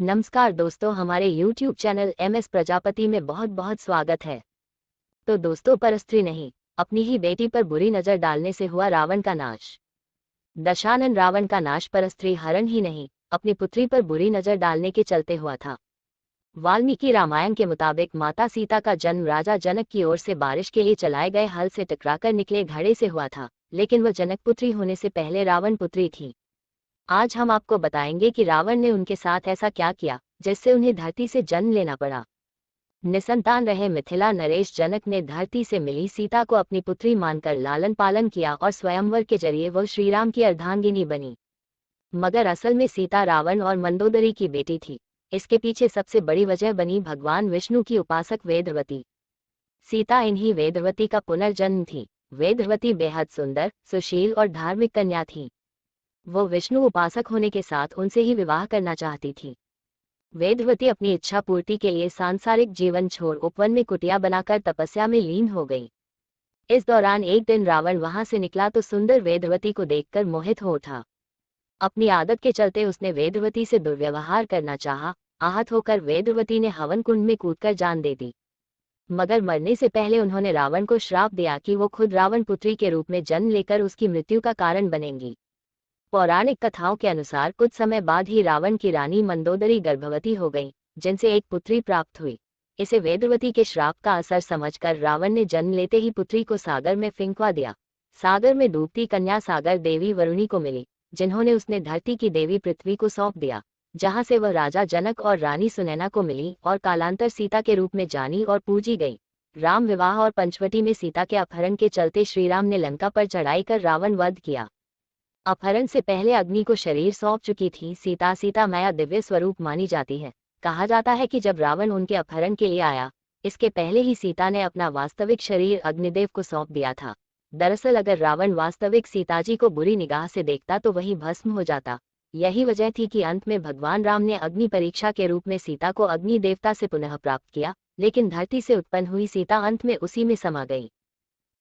नमस्कार दोस्तों, हमारे YouTube चैनल MS प्रजापति में बहुत बहुत स्वागत है। तो दोस्तों, परस्त्री नहीं, अपनी ही बेटी पर बुरी नजर डालने से हुआ रावण का नाश। दशानन रावण का नाश परस्त्री हरण ही नहीं, अपनी पुत्री पर बुरी नजर डालने के चलते हुआ था। वाल्मीकि रामायण के मुताबिक माता सीता का जन्म राजा जनक की ओर से बारिश के लिए चलाए गए हल से टकराकर निकले घड़े से हुआ था, लेकिन वह जनक पुत्री होने से पहले रावण पुत्री थी। आज हम आपको बताएंगे कि रावण ने उनके साथ ऐसा क्या किया जिससे उन्हें धरती से जन्म लेना पड़ा। निसंतान रहे मिथिला नरेश जनक ने धरती से मिली सीता को अपनी पुत्री मानकर लालन पालन किया और स्वयंवर के जरिए वह श्रीराम की अर्धांगिनी बनी। मगर असल में सीता रावण और मंदोदरी की बेटी थी। इसके पीछे सबसे बड़ी वजह बनी भगवान विष्णु की उपासक वेदवती। सीता इन्हीं वेदवती का पुनर्जन्म थी। वेदवती बेहद सुंदर, सुशील और धार्मिक कन्या थी। वो विष्णु उपासक होने के साथ उनसे ही विवाह करना चाहती थी। वेदवती अपनी इच्छा पूर्ति के लिए सांसारिक जीवन छोड़ उपवन में कुटिया बनाकर तपस्या में लीन हो गई। इस दौरान एक दिन रावण वहां से निकला तो सुंदर वेदवती को देखकर मोहित हो उठा। अपनी आदत के चलते उसने वेदवती से दुर्व्यवहार करना चाहा। आहत होकर वेदवती ने हवन कुंड में कूदकर जान दे दी। मगर मरने से पहले उन्होंने रावण को श्राप दिया कि वो खुद रावण पुत्री के रूप में जन्म लेकर उसकी मृत्यु का कारण बनेंगी। पौराणिक कथाओं के अनुसार कुछ समय बाद ही रावण की रानी मंदोदरी गर्भवती हो गई, जिनसे एक पुत्री प्राप्त हुई। इसे वेदवती के श्राप का असर समझकर रावण ने जन्म लेते ही पुत्री को सागर में फेंकवा दिया। सागर में डूबती कन्या सागर देवी वरुणी को मिली, जिन्होंने उसने धरती की देवी पृथ्वी को सौंप दिया, जहां से वह राजा जनक और रानी सुनैना को मिली और कालांतर सीता के रूप में जानी और पूजी गई। राम विवाह और पंचवटी में सीता के अपहरण के चलते श्रीराम ने लंका पर चढ़ाई कर रावण वध किया। अपहरण से पहले अग्नि को शरीर सौंप चुकी थी सीता। सीता माया दिव्य स्वरूप मानी जाती है। कहा जाता है कि जब रावण उनके अपहरण के लिए आया, इसके पहले ही सीता ने अपना वास्तविक शरीर अग्निदेव को सौंप दिया था। दरअसल अगर रावण वास्तविक सीताजी को बुरी निगाह से देखता तो वही भस्म हो जाता। यही वजह थी कि अंत में भगवान राम ने अग्नि परीक्षा के रूप में सीता को अग्नि देवता से पुनः प्राप्त किया, लेकिन धरती से उत्पन्न हुई सीता अंत में उसी में समा गई।